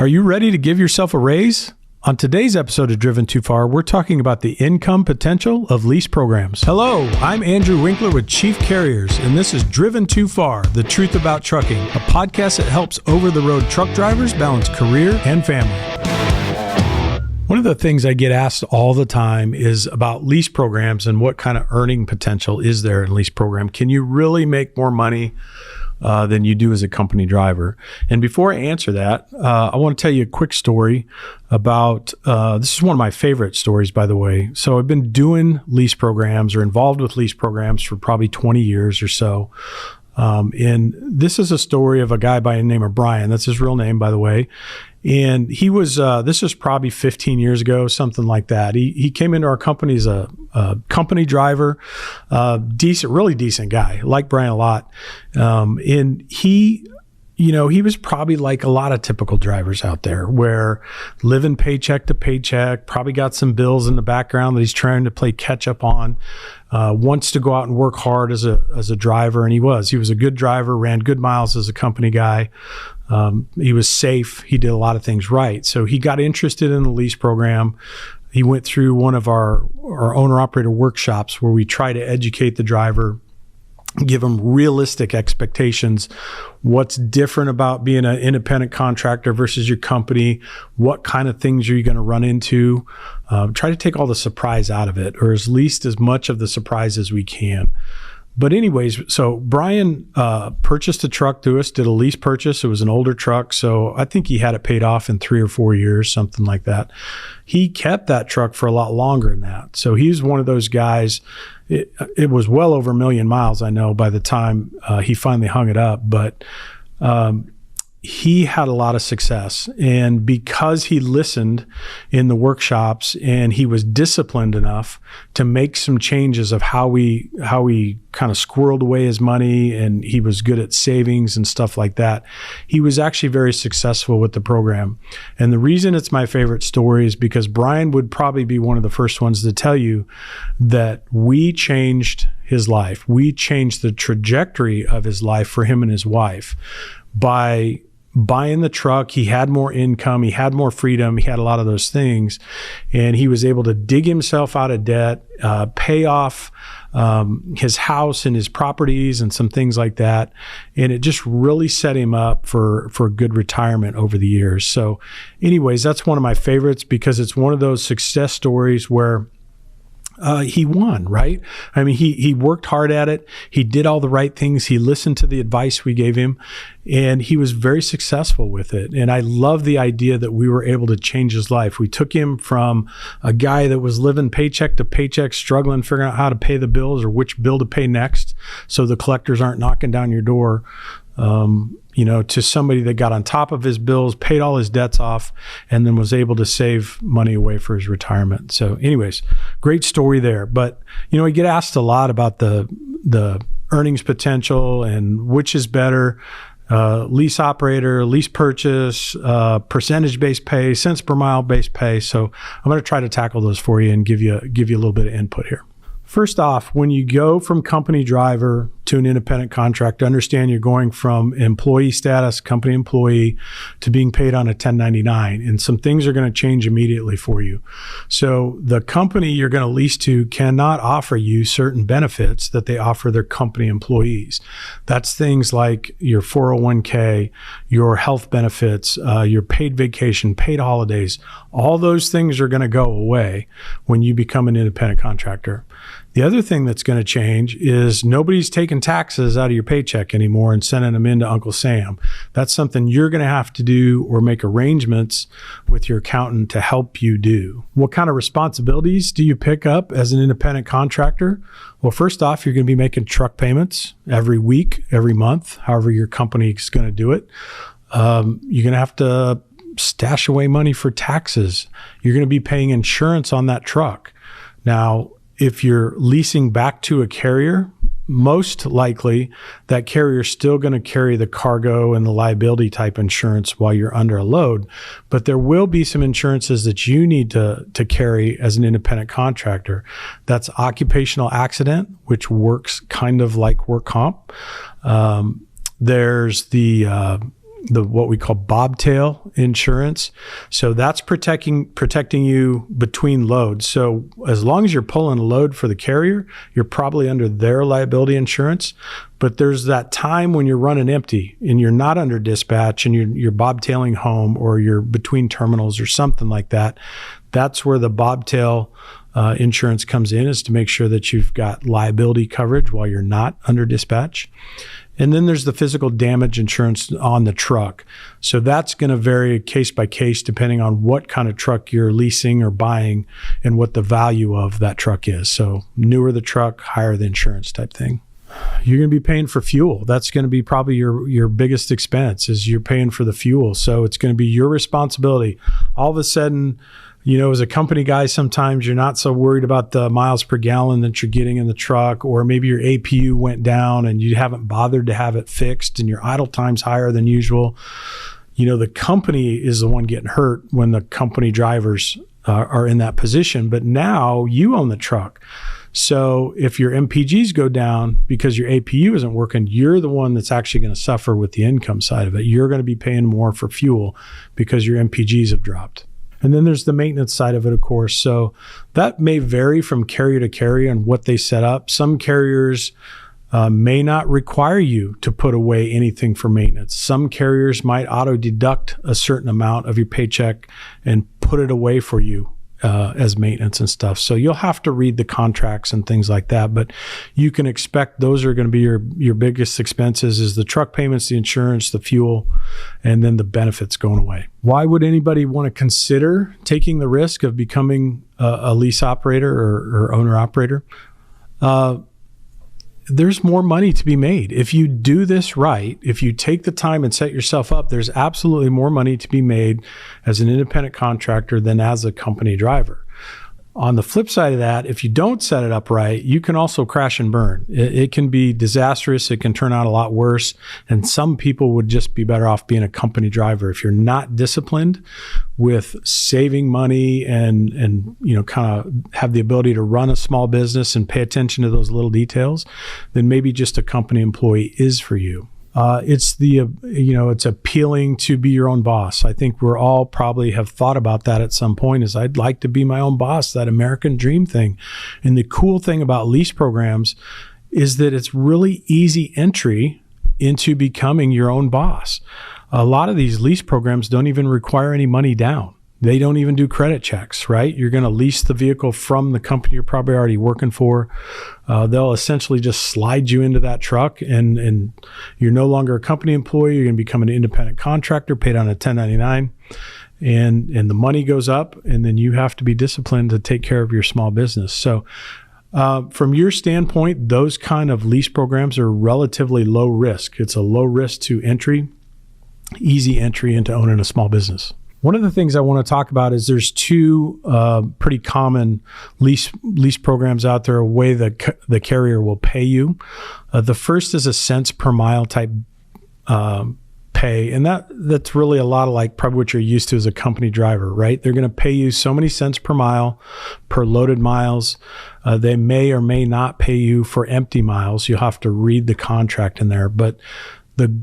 Are you ready to give yourself a raise? On today's episode of Driven Too Far, we're talking about the income potential of lease programs. Hello, I'm Andrew Winkler with Chief Carriers, and this is Driven Too Far, the truth about trucking, a podcast that helps over-the-road truck drivers balance career and family. One of the things I get asked all the time is about lease programs and what kind of earning potential is there in a lease program. Can you really make more money than you do as a company driver? And before I answer that, I want to tell you a quick story about, this is one of my favorite stories, by the way. So I've been doing lease programs or involved with lease programs for probably 20 years or so. And this is a story of a guy by the name of Brian. That's his real name, by the way. And he was, this was probably 15 years ago, something like that. He came into our company as a company driver, really decent guy. Like Brian a lot. And he was probably like a lot of typical drivers out there, where living paycheck to paycheck, probably got some bills in the background that he's trying to play catch up on, wants to go out and work hard as a driver. And he was a good driver, ran good miles as a company guy. He was safe. He did a lot of things right. So he got interested in the lease program. He went through one of our owner-operator workshops where we try to educate the driver, give them realistic expectations. What's different about being an independent contractor versus your company? What kind of things are you going to run into? Try to take all the surprise out of it, or at least as much of the surprise as we can. But anyways, so Brian purchased a truck through us, did a lease purchase. It was an older truck, so I think he had it paid off in 3 or 4 years, something like that. He kept that truck for a lot longer than that. So he's one of those guys. It was well over 1 million miles, I know, by the time he finally hung it up. But he had a lot of success. And because he listened in the workshops and he was disciplined enough to make some changes of how we kind of squirreled away his money, and he was good at savings and stuff like that, he was actually very successful with the program. And the reason it's my favorite story is because Brian would probably be one of the first ones to tell you that we changed his life. We changed the trajectory of his life for him and his wife by buying the truck. He had more income, he had more freedom, he had a lot of those things, and he was able to dig himself out of debt, pay off his house and his properties and some things like that. And it just really set him up for a good retirement over the years. So anyways, that's one of my favorites because it's one of those success stories where he won, right? I mean, he worked hard at it. He did all the right things. He listened to the advice we gave him, and he was very successful with it. And I love the idea that we were able to change his life. We took him from a guy that was living paycheck to paycheck, struggling, figuring out how to pay the bills or which bill to pay next, so the collectors aren't knocking down your door, to somebody that got on top of his bills, paid all his debts off, and then was able to save money away for his retirement. So anyways, great story there. But, we get asked a lot about the earnings potential and which is better, lease operator, lease purchase, percentage-based pay, cents per mile based pay. So I'm going to try to tackle those for you and give you a little bit of input here. First off, when you go from company driver to an independent contractor, understand you're going from employee status, company employee, to being paid on a 1099. And some things are going to change immediately for you. So the company you're going to lease to cannot offer you certain benefits that they offer their company employees. That's things like your 401k, your health benefits, your paid vacation, paid holidays. All those things are going to go away when you become an independent contractor. The other thing that's going to change is nobody's taking taxes out of your paycheck anymore and sending them into Uncle Sam. That's something you're going to have to do or make arrangements with your accountant to help you do. What kind of responsibilities do you pick up as an independent contractor? Well, first off, you're going to be making truck payments every week, every month, however your company is going to do it. You're going to have to stash away money for taxes. You're going to be paying insurance on that truck. Now, if you're leasing back to a carrier, most likely that carrier is still going to carry the cargo and the liability type insurance while you're under a load. But there will be some insurances that you need to carry as an independent contractor. That's occupational accident, which works kind of like work comp. There's the what we call bobtail insurance. So that's protecting you between loads. So as long as you're pulling a load for the carrier, you're probably under their liability insurance. But there's that time when you're running empty and you're not under dispatch and you're bobtailing home or you're between terminals or something like that. That's where the bobtail insurance comes in, is to make sure that you've got liability coverage while you're not under dispatch. And then there's the physical damage insurance on the truck. So that's going to vary case by case depending on what kind of truck you're leasing or buying and what the value of that truck is. So newer the truck, higher the insurance type thing. You're going to be paying for fuel. That's going to be probably your biggest expense, is you're paying for the fuel. So it's going to be your responsibility. All of a sudden, as a company guy, sometimes you're not so worried about the miles per gallon that you're getting in the truck, or maybe your APU went down and you haven't bothered to have it fixed and your idle time's higher than usual. The company is the one getting hurt when the company drivers are in that position, but now you own the truck. So if your MPGs go down because your APU isn't working, you're the one that's actually going to suffer with the income side of it. You're going to be paying more for fuel because your MPGs have dropped. And then there's the maintenance side of it, of course. So that may vary from carrier to carrier and what they set up. Some carriers may not require you to put away anything for maintenance. Some carriers might auto deduct a certain amount of your paycheck and put it away for you as maintenance and stuff. So you'll have to read the contracts and things like that, but you can expect those are going to be your biggest expenses, is the truck payments, the insurance, the fuel, and then the benefits going away. Why would anybody want to consider taking the risk of becoming a lease operator or owner operator? There's more money to be made. If you do this right, if you take the time and set yourself up, there's absolutely more money to be made as an independent contractor than as a company driver. On the flip side of that, if you don't set it up right, you can also crash and burn. It can be disastrous. It can turn out a lot worse. And some people would just be better off being a company driver. If you're not disciplined with saving money and kind of have the ability to run a small business and pay attention to those little details, then maybe just a company employee is for you. It's appealing to be your own boss. I think we're all probably have thought about that at some point, is I'd like to be my own boss, that American dream thing. And the cool thing about lease programs is that it's really easy entry into becoming your own boss. A lot of these lease programs don't even require any money down. They don't even do credit checks, right? You're going to lease the vehicle from the company you're probably already working for. They'll essentially just slide you into that truck, and you're no longer a company employee. You're going to become an independent contractor paid on a 1099, and the money goes up, and then you have to be disciplined to take care of your small business. So from your standpoint, those kind of lease programs are relatively low risk. It's a low risk to entry, easy entry into owning a small business. One of the things I want to talk about is there's two pretty common lease programs out there, a way that the carrier will pay you. The first is a cents per mile type pay, and that's really a lot of like probably what you're used to as a company driver, right? They're going to pay you so many cents per mile per loaded miles. They may or may not pay you for empty miles. You'll have to read the contract in there, but the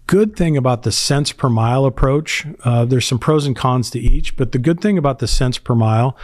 good thing about the cents per mile approach, there's some pros and cons to each, but the good thing about the cents per mile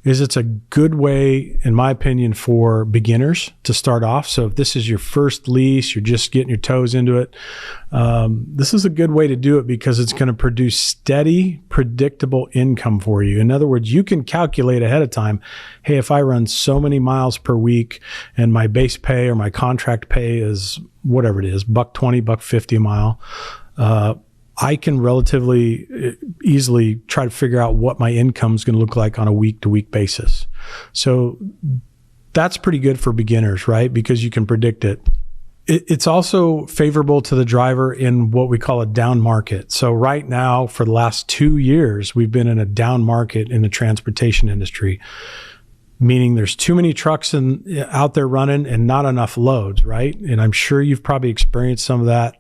is it's a good way, in my opinion, for beginners to start off. So if this is your first lease, you're just getting your toes into it, this is a good way to do it because it's going to produce steady, predictable income for you. In other words, you can calculate ahead of time, hey, if I run so many miles per week and my base pay or my contract pay is whatever it is, $1.20, $1.50 a mile, I can relatively easily try to figure out what my income is going to look like on a week-to-week basis. So that's pretty good for beginners, right? Because you can predict it. It's also favorable to the driver in what we call a down market. So right now, for the last 2 years, we've been in a down market in the transportation industry, meaning there's too many trucks out there running and not enough loads, right? And I'm sure you've probably experienced some of that.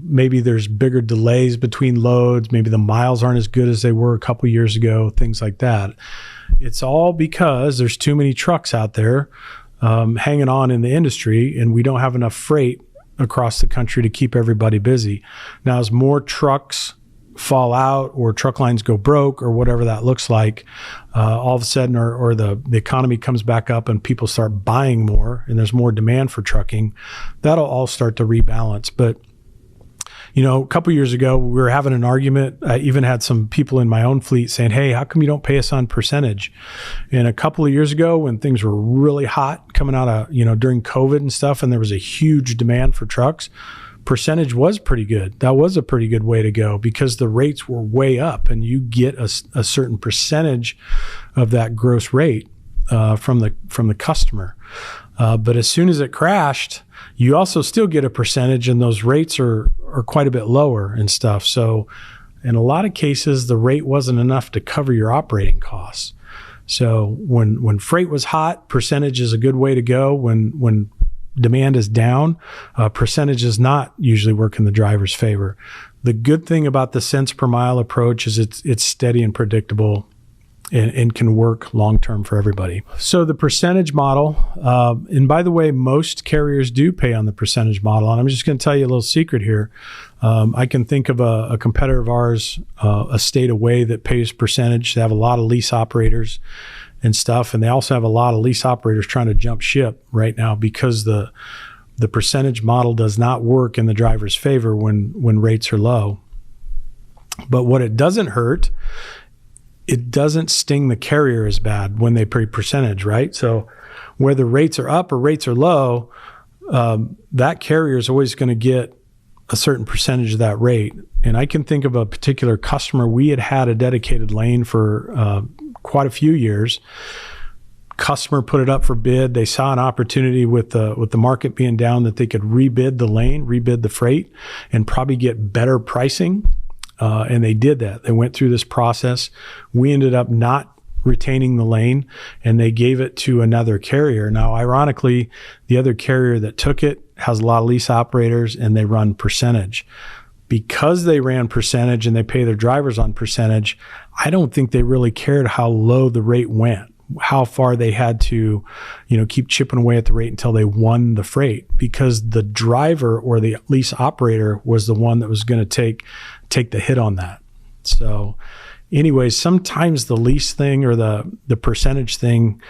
Maybe there's bigger delays between loads. Maybe the miles aren't as good as they were a couple years ago, things like that. It's all because there's too many trucks out there hanging on in the industry, and we don't have enough freight across the country to keep everybody busy. Now, as more trucks fall out or truck lines go broke or whatever that looks like, all of a sudden, or the economy comes back up and people start buying more and there's more demand for trucking, that'll all start to rebalance. But a couple years ago, we were having an argument. I even had some people in my own fleet saying, hey, how come you don't pay us on percentage? And a couple of years ago, when things were really hot coming out of, during COVID and stuff, and there was a huge demand for trucks, percentage was pretty good. That was a pretty good way to go because the rates were way up and you get a certain percentage of that gross rate from the customer. But as soon as it crashed, you also still get a percentage and those rates are quite a bit lower and stuff. So in a lot of cases, the rate wasn't enough to cover your operating costs. So when freight was hot, percentage is a good way to go. When demand is down, percentage does not usually work in the driver's favor. The good thing about the cents per mile approach is it's steady and predictable and can work long-term for everybody. So the percentage model, and by the way, most carriers do pay on the percentage model. And I'm just going to tell you a little secret here. I can think of a competitor of ours, a state away, that pays percentage. They have a lot of lease operators and stuff. And they also have a lot of lease operators trying to jump ship right now because the percentage model does not work in the driver's favor when rates are low. But what it doesn't hurt, it doesn't sting the carrier as bad when they pay percentage, right? So whether rates are up or rates are low, that carrier is always going to get a certain percentage of that rate. And I can think of a particular customer. We had a dedicated lane for quite a few years. Customer put it up for bid. They saw an opportunity with the market being down that they could rebid the lane, rebid the freight, and probably get better pricing. And they did that. They went through this process. We ended up not retaining the lane and they gave it to another carrier. Now, ironically, the other carrier that took it has a lot of lease operators and they run percentage. Because they ran percentage and they pay their drivers on percentage, I don't think they really cared how low the rate went, how far they had to, keep chipping away at the rate until they won the freight, because the driver or the lease operator was the one that was going to take the hit on that. So anyways, sometimes the lease thing or the percentage thing,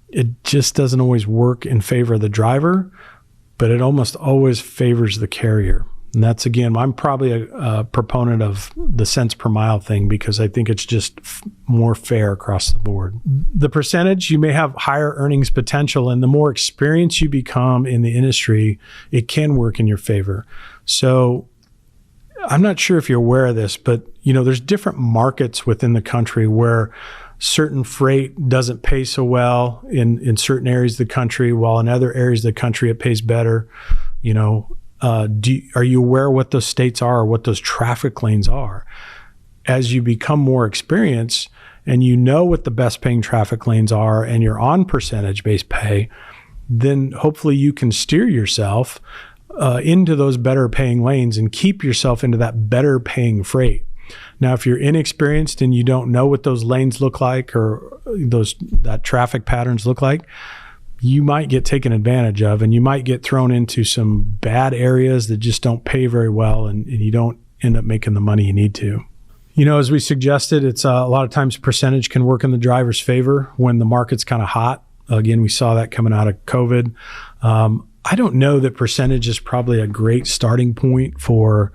it just doesn't always work in favor of the driver, but it almost always favors the carrier. And that's, again, I'm probably a proponent of the cents per mile thing because I think it's just more fair across the board. The percentage, you may have higher earnings potential, and the more experienced you become in the industry, it can work in your favor. So I'm not sure if you're aware of this, but there's different markets within the country where certain freight doesn't pay so well in certain areas of the country, while in other areas of the country it pays better. Are you aware what those states are or what those traffic lanes are? As you become more experienced and what the best paying traffic lanes are and you're on percentage-based pay, then hopefully you can steer yourself into those better paying lanes and keep yourself into that better paying freight. Now, if you're inexperienced and you don't know what those lanes look like or that traffic patterns look like, you might get taken advantage of and you might get thrown into some bad areas that just don't pay very well and you don't end up making the money you need to. As we suggested, it's a lot of times percentage can work in the driver's favor when the market's kind of hot. Again, we saw that coming out of COVID. I don't know that percentage is probably a great starting point for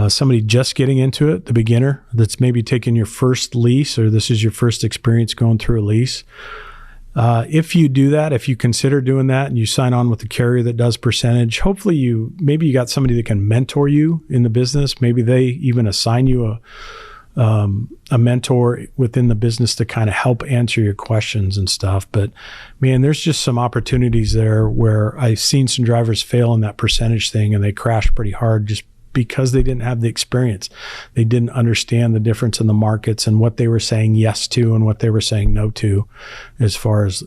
somebody just getting into it, the beginner that's maybe taking your first lease or this is your first experience going through a lease. If you do that, if you consider doing that and you sign on with a carrier that does percentage, hopefully maybe you got somebody that can mentor you in the business. Maybe they even assign you a mentor within the business to kind of help answer your questions and stuff. But man, there's just some opportunities there where I've seen some drivers fail in that percentage thing and they crash pretty hard just because they didn't have the experience. They didn't understand the difference in the markets and what they were saying yes to and what they were saying no to as far as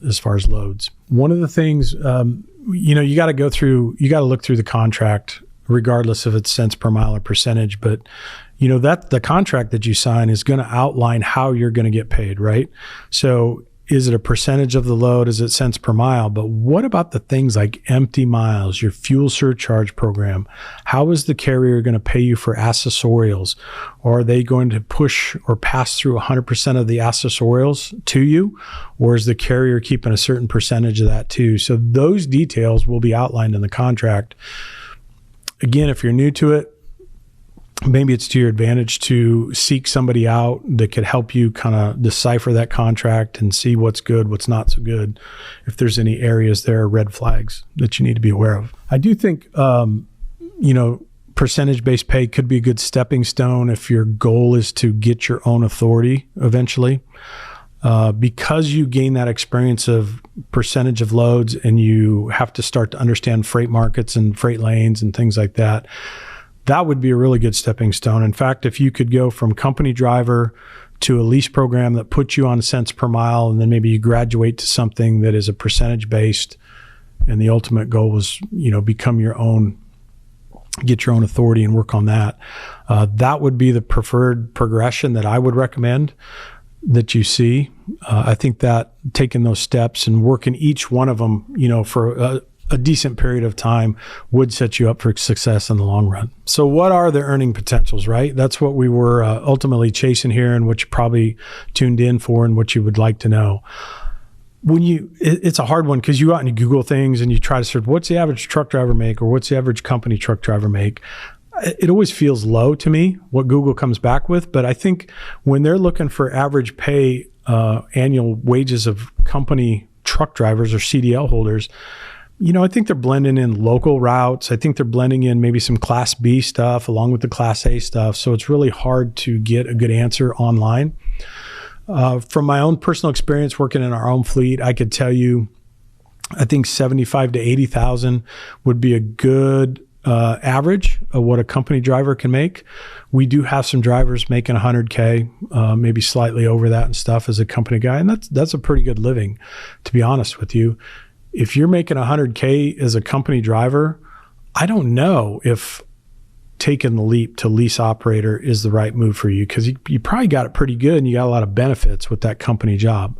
loads. One of the things, you got to look through the contract regardless if it's cents per mile or percentage, but that the contract that you sign is going to outline how you're going to get paid, right? So is it a percentage of the load? Is it cents per mile? But what about the things like empty miles, your fuel surcharge program? How is the carrier going to pay you for accessorials? Or are they going to push or pass through 100% of the accessorials to you? Or is the carrier keeping a certain percentage of that too? So those details will be outlined in the contract. Again, if you're new to it, maybe it's to your advantage to seek somebody out that could help you kind of decipher that contract and see what's good, what's not so good. If there's any areas there are red flags that you need to be aware of. I do think, percentage-based pay could be a good stepping stone if your goal is to get your own authority eventually. Because you gain that experience of percentage of loads and you have to start to understand freight markets and freight lanes and things like that, that would be a really good stepping stone. In fact, if you could go from company driver to a lease program that puts you on cents per mile, and then maybe you graduate to something that is a percentage based, and the ultimate goal was, become your own, get your own authority and work on that. That would be the preferred progression that I would recommend that you see. I think that taking those steps and working each one of them, for a decent period of time would set you up for success in the long run. So what are the earning potentials, right? That's what we were ultimately chasing here, and what you probably tuned in for and what you would like to know. It's a hard one because you go out and you Google things and you try to search, what's the average truck driver make, or what's the average company truck driver make? It always feels low to me what Google comes back with, but I think when they're looking for average pay, annual wages of company truck drivers or CDL holders, I think they're blending in local routes. I think they're blending in maybe some Class B stuff along with the Class A stuff. So it's really hard to get a good answer online. From my own personal experience working in our own fleet, I could tell you, I think 75 to 80,000 would be a good average of what a company driver can make. We do have some drivers making 100K, maybe slightly over that and stuff as a company guy. And that's a pretty good living, to be honest with you. If you're making 100K as a company driver, I don't know if taking the leap to lease operator is the right move for you, because you probably got it pretty good and you got a lot of benefits with that company job.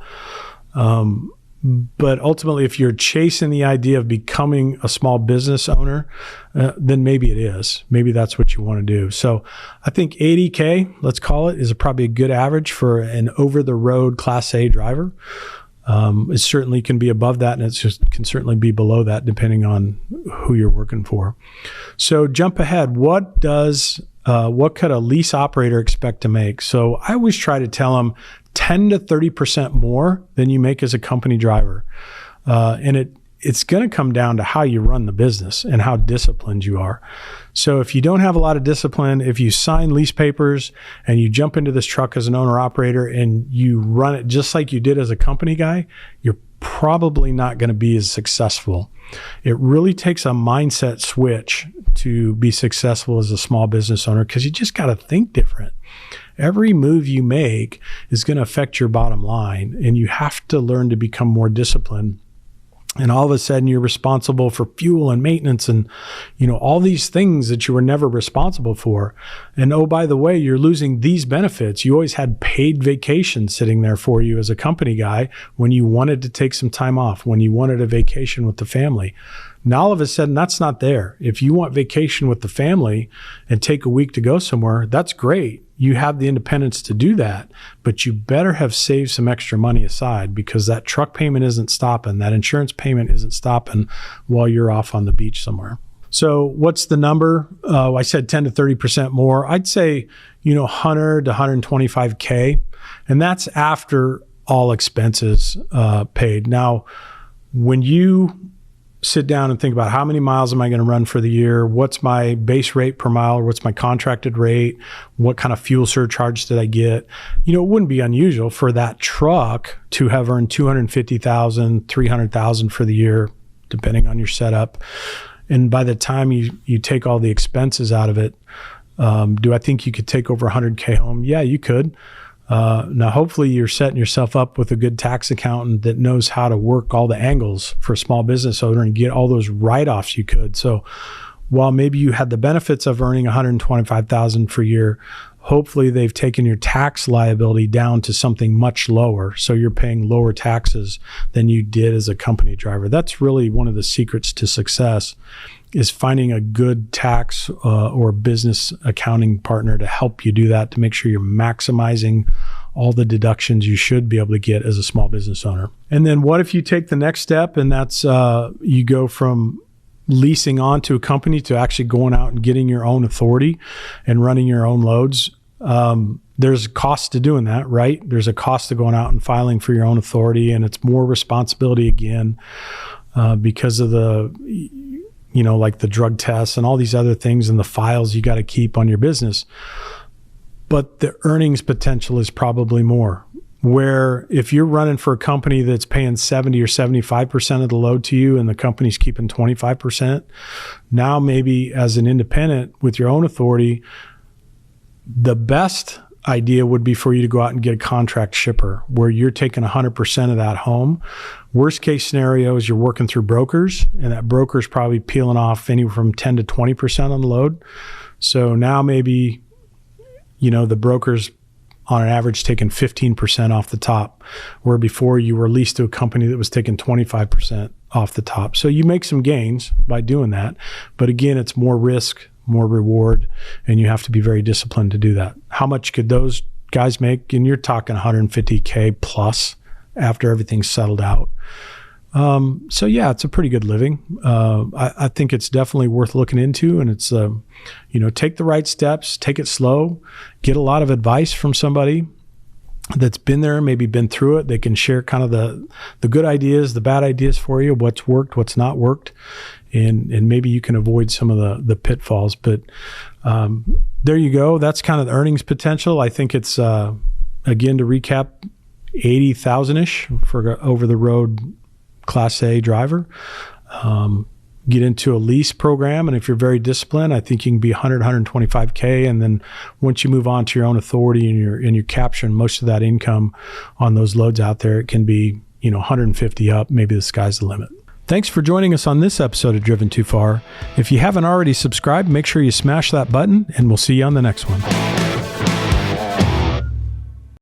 But ultimately, if you're chasing the idea of becoming a small business owner, then maybe it is. Maybe that's what you want to do. So I think 80K, let's call it, is probably a good average for an over-the-road Class A driver. It certainly can be above that, and it can certainly be below that depending on who you're working for. So jump ahead. What could a lease operator expect to make? So I always try to tell them 10 to 30% more than you make as a company driver. And it's going to come down to how you run the business and how disciplined you are. So if you don't have a lot of discipline, if you sign lease papers and you jump into this truck as an owner operator and you run it just like you did as a company guy, you're probably not going to be as successful. It really takes a mindset switch to be successful as a small business owner, because you just got to think different. Every move you make is going to affect your bottom line, and you have to learn to become more disciplined. And all of a sudden you're responsible for fuel and maintenance and, all these things that you were never responsible for. And oh, by the way, you're losing these benefits. You always had paid vacation sitting there for you as a company guy when you wanted to take some time off, when you wanted a vacation with the family. Now, all of a sudden, that's not there. If you want vacation with the family and take a week to go somewhere, that's great. You have the independence to do that, but you better have saved some extra money aside, because that truck payment isn't stopping. That insurance payment isn't stopping while you're off on the beach somewhere. So what's the number? I said 10 to 30% more. I'd say, 100 to 125K, and that's after all expenses paid. Now, when you sit down and think about how many miles am I going to run for the year? What's my base rate per mile, or what's my contracted rate? What kind of fuel surcharge did I get? It wouldn't be unusual for that truck to have earned $250,000, $300,000 for the year, depending on your setup. And by the time you take all the expenses out of it, do I think you could take over 100K home? Yeah, you could. Now, hopefully you're setting yourself up with a good tax accountant that knows how to work all the angles for a small business owner and get all those write-offs you could. So while maybe you had the benefits of earning $125,000 per year, hopefully they've taken your tax liability down to something much lower. So you're paying lower taxes than you did as a company driver. That's really one of the secrets to success, is finding a good tax or business accounting partner to help you do that, to make sure you're maximizing all the deductions you should be able to get as a small business owner. And then what if you take the next step, and that's you go from leasing on to a company to actually going out and getting your own authority and running your own loads. There's a cost to doing that, right? There's a cost to going out and filing for your own authority, and it's more responsibility again because of the, like the drug tests and all these other things and the files you got to keep on your business. But the earnings potential is probably more. Where if you're running for a company that's paying 70 or 75% of the load to you and the company's keeping 25%, now maybe as an independent with your own authority, the best idea would be for you to go out and get a contract shipper where you're taking 100% of that home. Worst case scenario is you're working through brokers, and that broker's probably peeling off anywhere from 10 to 20% on the load. So now maybe, the broker's on an average taking 15% off the top, where before you were leased to a company that was taking 25% off the top. So you make some gains by doing that. But again, it's more risk, more reward, and you have to be very disciplined to do that. How much could those guys make? And you're talking $150K plus after everything's settled out. So yeah, it's a pretty good living. I think it's definitely worth looking into, and it's, take the right steps, take it slow, get a lot of advice from somebody that's been there, maybe been through it. They can share kind of the good ideas, the bad ideas for you, what's worked, what's not worked, and maybe you can avoid some of the pitfalls. But there you go. That's kind of the earnings potential. I think it's, again, to recap, 80,000-ish for over the road Class A driver. Get into a lease program, and if you're very disciplined, I think you can be 100, 125K, and then once you move on to your own authority and you're capturing most of that income on those loads out there, it can be 150 up. Maybe the sky's the limit. Thanks for joining us on this episode of Driven Too Far. If you haven't already subscribed, make sure you smash that button, and we'll see you on the next one.